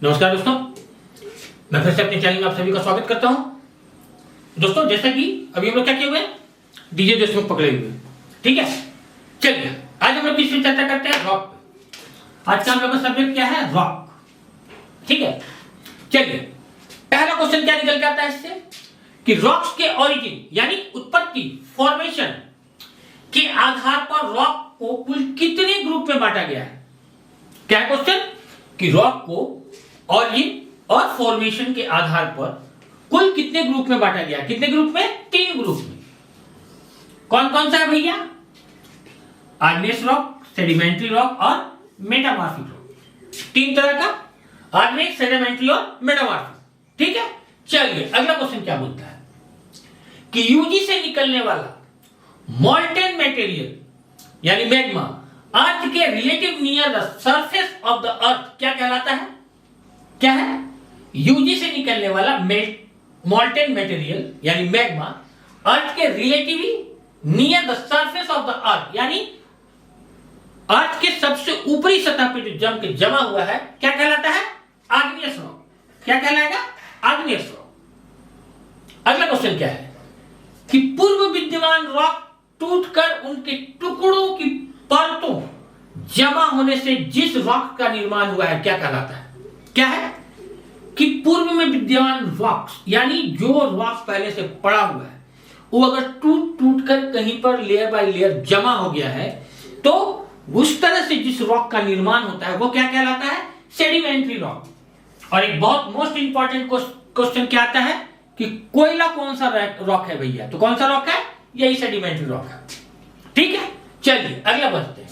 नमस्कार दोस्तों, मैं फिर से अपने चैनल में आप सभी का स्वागत करता हूं। दोस्तों, जैसा कि अभी हम लोग क्या किए हुए हैं, डीजे देशमुख पकड़े हुए, ठीक है। चलिए आज हम लोग किस पे चर्चा करते हैं, रॉक पे। आज का हम लोग का सब्जेक्ट क्या है, रॉक, ठीक है। चलिए पहला क्वेश्चन क्या निकल के आता है इससे कि रॉक्स के ओरिजिन यानी उत्पत्ति, फॉर्मेशन के आधार पर रॉक को कुल कितने ग्रुप में बांटा गया है। क्या है क्वेश्चन कि रॉक को ओरिजिन और फॉर्मेशन के आधार पर कुल कितने ग्रुप में बांटा गया। कितने ग्रुप में, 3 ग्रुप में। कौन कौन सा है भैया, आग्नेयस रॉक, सेडिमेंट्री रॉक और मेटामॉर्फिक रॉक। 3 तरह का, आग्नेयस, सेडिमेंट्री और मेटामॉर्फिक, ठीक है। चलिए अगला क्वेश्चन क्या बोलता है कि यूजी से निकलने वाला मॉल्टेन मटेरियल यानी मैग्मा अर्थ के relative near the surface of the earth क्या कहलाता है। क्या है, यूजी से निकलने वाला मॉल्टेन मटेरियल यानी मैग्मा अर्थ के relatively near the surface of the earth यानी अर्थ के सबसे ऊपरी सतह पे जो जम के जमा हुआ है क्या कहलाता है, आग्नेयस रॉक। क्या कहलाएगा, आग्नेयस रॉक। अगला क्वेश्चन क्या है कि पूर्व विद्यमान रॉक टूटकर उनके टुकड़ों की परतों जमा होने से जिस रॉक का निर्माण हुआ है क्या कहलाता है। क्या है कि पूर्व में विद्यमान रॉक्स यानी जो रॉक पहले से पड़ा हुआ है वो अगर टूट कर कहीं पर लेयर बाय लेयर जमा हो गया है तो उस तरह से जिस रॉक का निर्माण होता है वो क्या कहलाता है, सेडिमेंट्री रॉक। और एक बहुत मोस्ट इंपॉर्टेंट क्वेश्चन क्या आता है कि कोयला कौन सा रॉक है भैया, तो कौन सा रॉक है, यही सेडिमेंट्री रॉक है, ठीक है। चलिए अगला बढ़ते हैं।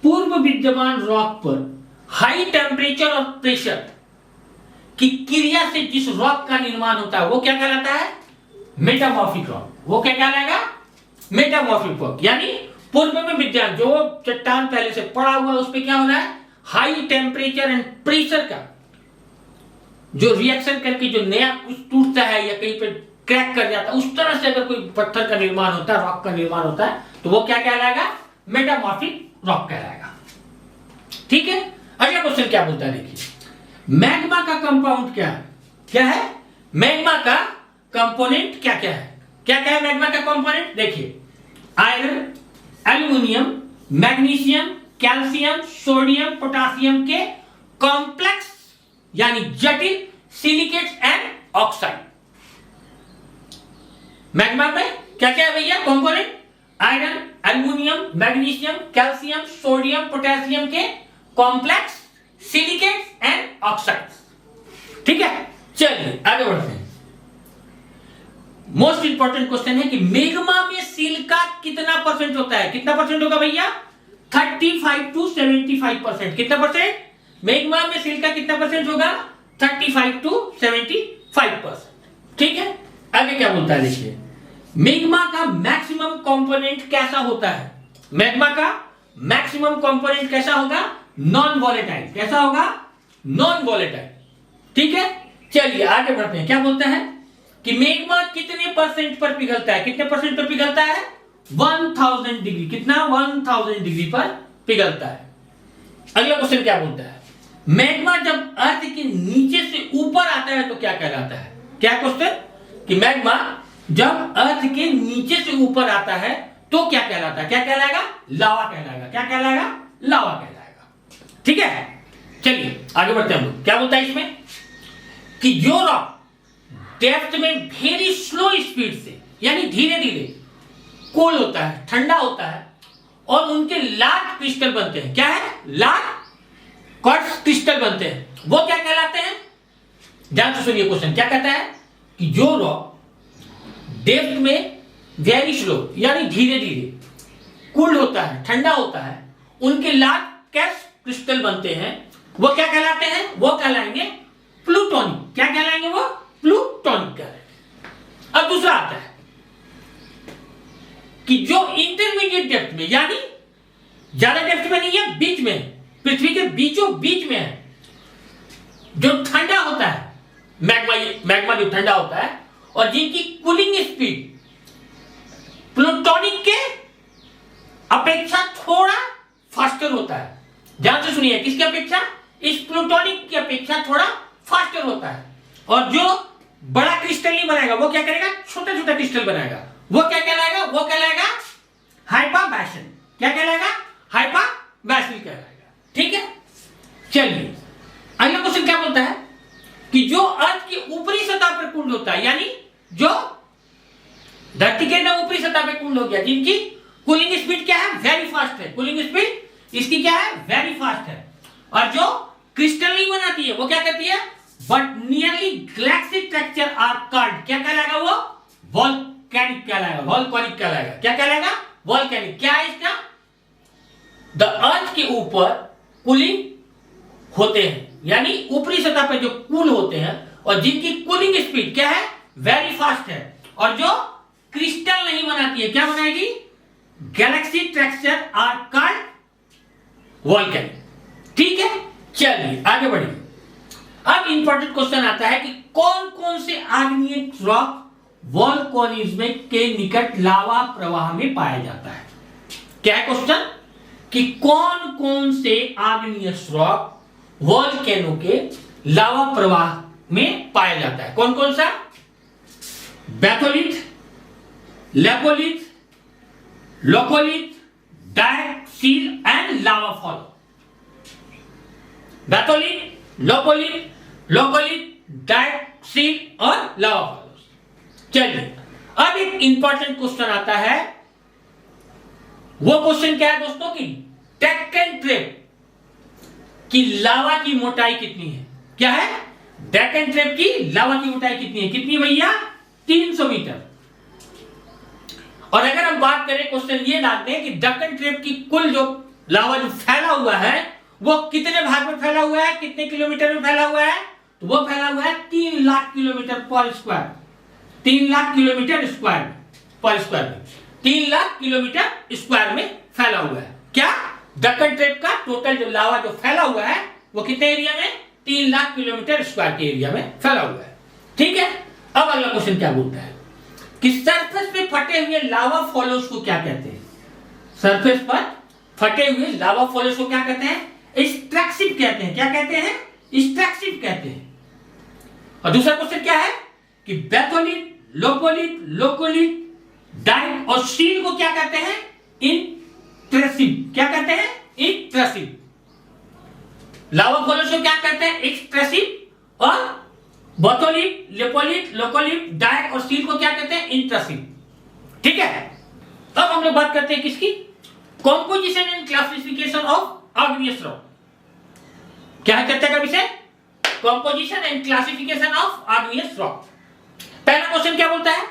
पूर्व विद्यमान रॉक पर हाई टेम्परेचर और प्रेशर की क्रिया से जिस रॉक का निर्माण होता है वो क्या कहलाता है, मेटामॉर्फिक रॉक। वो क्या कहलाएगा, मेटामॉर्फिक रॉक। यानी पूर्व में विद्यमान जो चट्टान पहले से पड़ा हुआ है उस पर क्या हो रहा है, हाई टेम्परेचर एंड प्रेशर का जो रिएक्शन करके जो नया कुछ टूटता है या कहीं पे क्रैक कर जाता है उस तरह से अगर कोई पत्थर का निर्माण होता है, रॉक का निर्माण होता है तो वो क्या कहलाएगा, मेटामॉर्फिक रॉक कहलाएगा, ठीक है। अगला क्वेश्चन क्या बोलता है, देखिए मैग्मा का कंपाउंड क्या है। क्या है, मैग्मा का कंपोनेंट क्या क्या है। क्या क्या है मैग्मा का कंपोनेंट, देखिए iron, aluminium, magnesium, calcium, sodium, potassium के कॉम्प्लेक्स यानी जटिल सिलिकेट्स एंड ऑक्साइड। मैग्मा में क्या क्या है भैया component, iron, aluminium, magnesium, calcium, sodium, potassium के कॉम्प्लेक्स, सिलिकेट्स एंड ऑक्साइड्स, ठीक है। चलिए आगे बढ़ते हैं। मोस्ट इंपॉर्टेंट क्वेश्चन है कि मैग्मा में सिलिका कितना परसेंट होता है। कितना परसेंट होगा भैया, 35 to 75%। कितना परसेंट, मैग्मा में सिलिका कितना परसेंट होगा, 35 to 75%, ठीक है। आगे क्या बोलता है, देखिए मैग्मा का मैक्सिमम कंपोनेंट कैसा होता है। मैग्मा का मैक्सिमम कंपोनेंट कैसा होगा, नॉन वॉलेटाइल। कैसा होगा, नॉन वॉलेटाइल, ठीक है। चलिए आगे बढ़ते हैं। क्या बोलता है कि मैग्मा कितने परसेंट पर पिघलता है। कितने परसेंट पर पिघलता है, 1000 डिग्री। कितना, 1000 डिग्री पर पिघलता है। अगला क्वेश्चन क्या बोलता है, मैग्मा जब अर्थ के नीचे से ऊपर आता है तो क्या कहलाता है। क्या क्वेश्चन कि मैग्मा जब अर्थ के नीचे से ऊपर आता है तो क्या कहलाता है। क्या कहलाएगा, लावा कहलाएगा। क्या कहलाएगा, लावा कहलाएगा, ठीक है। चलिए आगे बढ़ते हैं हम लोग। क्या बोलता है इसमें कि जो रॉक डेप्थ में वेरी स्लो स्पीड से यानी धीरे धीरे कोल्ड होता है, ठंडा होता है और उनके लार्ज क्रिस्टल बनते हैं। क्या है, लार्ज क्वार्ट्ज क्रिस्टल बनते हैं, वो क्या कहलाते हैं। ध्यान से सुनिए क्वेश्चन क्या कहता है कि जो रॉक डेप्थ में वेरी स्लो यानी धीरे धीरे कूल्ड होता है, ठंडा होता है, उनके लार्ज कैश क्रिस्टल बनते हैं, वो क्या कहलाते हैं, वो कहलाएंगे प्लूटोनिक। क्या कहलाएंगे, वो प्लूटोनिक कहलाएंगे। अब दूसरा आता है कि जो इंटरमीडिएट डेप्थ में यानी ज्यादा डेप्थ में नहीं है, बीच में, पृथ्वी के बीचों बीच में है, जो ठंडा होता है, मैग्मा जो ठंडा होता है और जिनकी कूलिंग स्पीड प्लूटोनिक के अपेक्षा थोड़ा फास्टर होता है। ध्यान से सुनिए, किसकी अपेक्षा, इस प्लूटोनिक की अपेक्षा थोड़ा फास्टर होता है। और जो बड़ा क्रिस्टल नहीं बनाएगा वो क्या करेगा, छोटा छोटा क्रिस्टल बनाएगा। वो क्या कहलाएगा, वो कहलाएगा हाइपरबैशन। क्या कहलाएगा, हाइपरबैशन कहलाएगा। ठीक है, चलिए अगला क्वेश्चन क्या बोलता है कि जो अर्थ की ऊपरी सतह पर कुंड होता है, यानी जो धरती के एकदम ऊपरी सतह पर कुंड हो गया, जिनकी कूलिंग स्पीड क्या है, वेरी फास्ट है। कूलिंग स्पीड इसकी क्या है, वेरी फास्ट है। और जो क्रिस्टल नहीं बनाती है वो क्या करती है, but nearly galaxy structure are called, क्या कहलाएगा वो, वोल्केनिक कहलाएगा। वोल्केनिक कहलाएगा। क्या कहलाएगा, वोल्केनिक। क्या है इसका, द अर्थ के ऊपर कूलिंग होते हैं, यानी ऊपरी सतह पर जो कूल होते हैं और जिनकी कूलिंग स्पीड क्या है, वेरी फास्ट है। और जो क्रिस्टल नहीं बनाती है, क्या बनाएगी, galaxy structure are called volcanic. ठीक है, चलिए आगे बढ़िए। अब इंपॉर्टेंट क्वेश्चन आता है कि कौन कौन से आग्नेय रॉक वोल्केनिज्म के निकट लावा प्रवाह में पाया जाता है। क्या है क्वेश्चन, कि कौन कौन से आग्नेय रॉक वोल्केनो के लावा प्रवाह में पाया जाता है। कौन कौन सा, batholith, lopolith, laccolith, dyke, sill and lava flow. Batholith, laccolith, dyke, sill और लावा फॉल। चलिए अब एक इंपॉर्टेंट क्वेश्चन आता है। वो क्वेश्चन क्या है दोस्तों, कि डेक्कन ट्रेप की लावा की मोटाई कितनी है। क्या है, डेक्कन ट्रेप की लावा की मोटाई कितनी है, कितनी भैया, 300 मीटर। और अगर हम बात करें, क्वेश्चन ये डालते हैं कि डेक्कन ट्रेप की कुल जो लावा जो फैला हुआ है वो कितने भाग में फैला हुआ है, कितने किलोमीटर में फैला हुआ है, तो वो फैला हुआ है 3 लाख किलोमीटर पर स्क्वायर। 3 लाख किलोमीटर स्क्वायर पर स्क्वायर में 3 लाख किलोमीटर स्क्वायर में फैला हुआ है। क्या, डेक्कन ट्रेप का टोटल जो लावा जो फैला हुआ है वो कितने एरिया में, 3 लाख किलोमीटर स्क्वायर के एरिया में फैला हुआ है। ठीक है, अब अगला क्वेश्चन क्या बोलता है कि सरफेस पे फटे हुए लावा फॉलोस को क्या कहते हैं। सरफेस पर फटे हुए लावा फॉलोस को क्या कहते हैं, एक्सट्रैक्सिव कहते हैं। क्या कहते हैं, एक्सट्रैक्सिव कहते हैं। और दूसरा क्वेश्चन क्या है कि बैथोलिथ, लोकोलिथ, डाइक और सील को क्या कहते हैं, इंट्रैसिव। क्या कहते हैं, इंट्रैसिव। लावा फॉलोस को क्या कहते हैं, एक्सट्रैसिव। और बैथोलिथ, लोकोलिथ, डाइक और सील को क्या कहते हैं, इंट्रैसिव। ठीक है, अब हम लोग बात करते हैं किसकी, composition and classification of igneous rock. क्या है चर्चा का विषय, composition and classification of igneous rock. पहला क्वेश्चन क्या बोलता है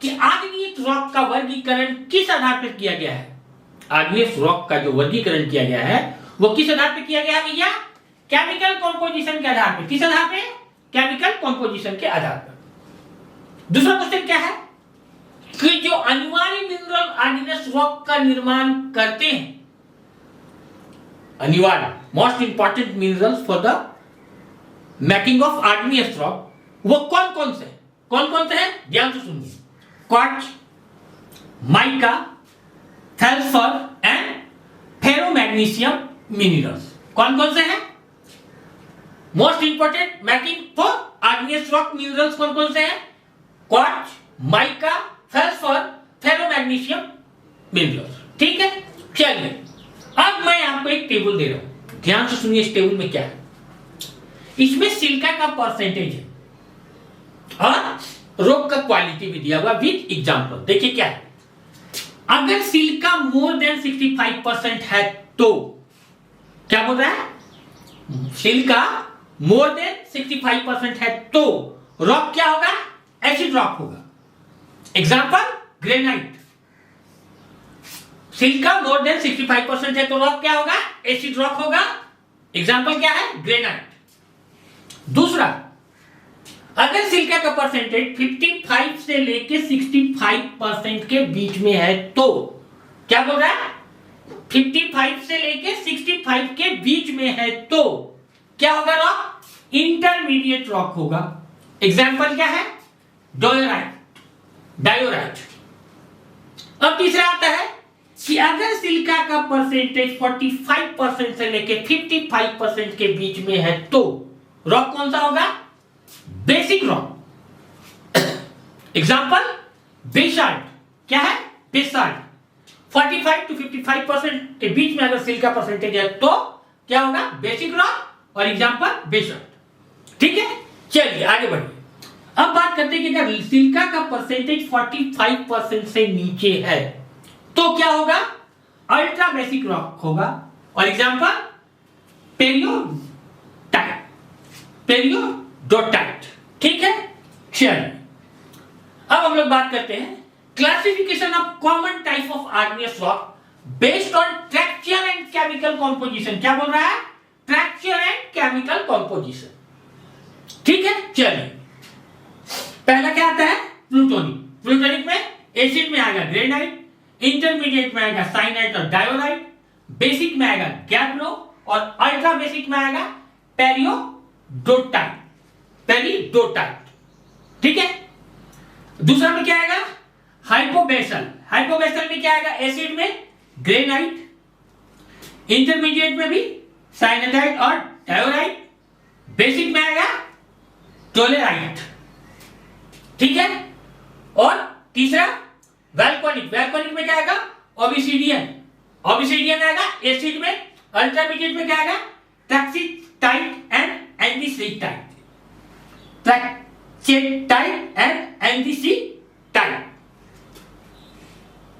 कि आग्नेयस रॉक का वर्गीकरण किस आधार पर किया गया है। आग्नेयस रॉक का जो वर्गीकरण किया गया है वो किस आधार पर किया गया है भैया, केमिकल कॉम्पोजिशन के आधार पर। किस आधार पे, केमिकल कॉम्पोजिशन के आधार पर। दूसरा क्वेश्चन क्या है कि जो अनिवार्य मिनरल आग्नेयस रॉक का निर्माण करते हैं, अनिवार्य most important minerals for the making of igneous rock, वो कौन कौन से हैं, ध्यान से सुनिए। Quartz, mica, feldspar and ferromagnesian minerals. कौन कौन से हैं, most important making for igneous rock minerals कौन कौन से हैं, quartz, mica, feldspar, ferromagnesian minerals. ठीक है, चलिए अब मैं आपको एक टेबल दे रहा हूं, ध्यान से सुनिए। इस टेबल में क्या है, इसमें सिलिका का परसेंटेज है और रॉक का क्वालिटी भी दिया हुआ विद एग्जांपल। देखिए क्या है, अगर सिलिका मोर देन 65% है तो क्या बोल रहा है, सिलिका मोर देन 65% है तो रॉक क्या होगा, एसिड रॉक होगा। Example granite. Silica more than 65% है तो रॉक क्या होगा, एसिड रॉक होगा। एग्जांपल क्या है, ग्रेनाइट। दूसरा, अगर सिलिका का परसेंटेज 55 से लेके 65% के बीच में है तो क्या बोल रहा है, 55 से लेके 65 के बीच में है तो क्या होगा, रॉक इंटरमीडिएट रॉक होगा। एग्जांपल क्या है, डायोराइट। अब तीसरा आता है कि अगर सिलिका का परसेंटेज 45% से लेके 55% के बीच में है तो रॉक कौन सा होगा? Basic rock. Example basalt. क्या है? बेसाल्ट। 45 to 55% के बीच में अगर सिलिका परसेंटेज है तो क्या होगा? बेसिक रॉक और एग्जांपल बेसाल्ट। ठीक है, चलिए आगे बढ़िए। अब बात करते हैं कि अगर सिलिका का परसेंटेज 45% से नीचे है तो क्या होगा? अल्ट्रा बेसिक रॉक होगा और एग्जांपल पेरियोडाइट, पेरियोडोटाइट। ठीक है, चलिए अब हम लोग बात करते हैं classification of common type of आर्गियस rock based on texture and chemical composition. क्या बोल रहा है? Texture and chemical composition. ठीक है, चलिए पहला क्या आता है? प्लूटोनिक। प्लूटोनिक में एसिड में आएगा ग्रेनाइट, इंटरमीडिएट में आएगा साइनाइट और डायोलाइट, बेसिक में आएगा गैब्रो और अल्ट्रा बेसिक में आएगा पेरियोडोटाइट, पेरियोडोटाइट। ठीक है, दूसरा में क्या आएगा? हाइपोबेसल। हाइपोबेसल में क्या आएगा? एसिड में ग्रेनाइट, इंटरमीडिएट में भी साइनाइट और डायोलाइट, बेसिक में आएगा टोलेराइट। ठीक है, और तीसरा वैल्कोनिक। वैल्कोनिक में क्या आएगा? ओबिसिडियन। ओबिसिडियन आएगा एसिड में, अल्ट्रामीडिएट में क्या आएगा? ट्रैक्सिटाइट एंड एंडिसिटाइट, ट्रैक्सिटाइट एंड एंडिसिटाइट।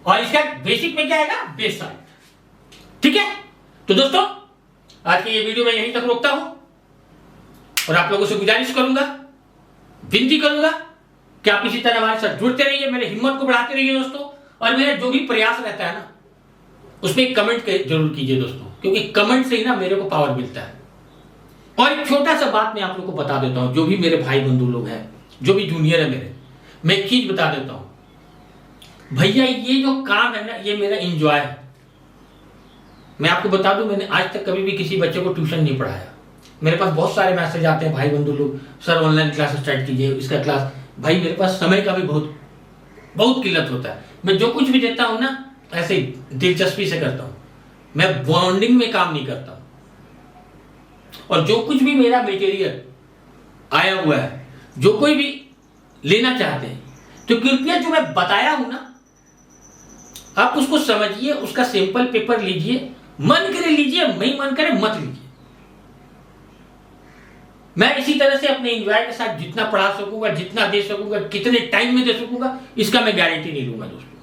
और इसका बेसिक में क्या आएगा? बेसाल्ट। ठीक है, तो दोस्तों आज की ये वीडियो मैं यहीं तक रोकता हूं और आप लोगों से गुजारिश करूंगा, विनती करूंगा कि आप इसी तरह हमारे साथ जुड़ते रहिए, मेरे हिम्मत को बढ़ाते रहिए दोस्तों। और मेरा जो भी प्रयास रहता है ना उसमें कमेंट जरूर कीजिए दोस्तों, क्योंकि कमेंट से ही ना मेरे को पावर मिलता है। और एक छोटा सा बात मैं आप लोगों को बता देता हूं, जो भी मेरे भाई बंधु लोग हैं, जो भी जूनियर है मेरे, मैं एक चीज बता देता हूं भैया, ये जो काम है ना ये मेरा एंजॉय है। मैं आपको बता दूं, मैंने आज तक कभी भी किसी बच्चे को ट्यूशन नहीं पढ़ाया। मेरे पास बहुत सारे मैसेज आते हैं भाई बंधु लोग, सर ऑनलाइन क्लास स्टार्ट कीजिए, इसका क्लास। भाई मेरे पास समय का भी बहुत किल्लत होता है। मैं जो कुछ भी देता हूं ना ऐसे ही दिलचस्पी से करता हूं, मैं बॉन्डिंग में काम नहीं करता हूं। और जो कुछ भी मेरा मटेरियल आया हुआ है, जो कोई भी लेना चाहते हैं तो कृपया जो मैं बताया हूं ना आप उसको समझिए, उसका सैंपल पेपर लीजिए, मन करे लीजिए, नहीं मन करे मत लीजिए। मैं इसी तरह से अपने एंजॉय के साथ जितना पढ़ा सकूंगा, जितना दे सकूंगा, कितने टाइम में दे सकूंगा, इसका मैं गारंटी नहीं लूंगा दोस्तों।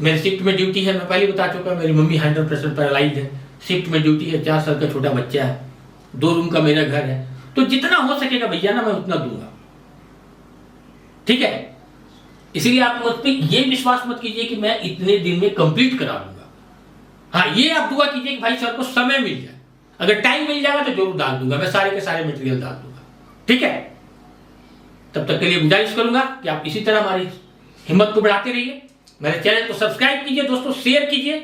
मेरे शिफ्ट में ड्यूटी है, मैं पहले बता चुका, मेरी मम्मी 100% पैरालाइज्ड है, शिफ्ट में ड्यूटी है, 4 साल का छोटा बच्चा है, 2 रूम का मेरा घर है, तो जितना हो सकेगा भैया ना मैं उतना दूंगा। ठीक है, इसीलिए आप मुझ पे ये विश्वास मत कीजिए कि मैं इतने दिन में कंप्लीट करा दूंगा। हाँ, ये आप दुआ कीजिए कि भाई सर को समय मिल जाए, अगर टाइम मिल जाएगा तो जरूर डाल दूंगा, मैं सारे के सारे मटेरियल डाल दूंगा। ठीक है, तब तक के लिए गुजारिश करूंगा कि आप इसी तरह हमारी हिम्मत को बढ़ाते रहिए, मेरे चैनल को सब्सक्राइब कीजिए दोस्तों, शेयर कीजिए।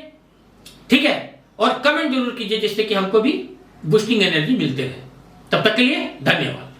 ठीक है, और कमेंट जरूर कीजिए जिससे कि हमको भी बूस्टिंग एनर्जी मिलते रहे। तब तक के लिए धन्यवाद।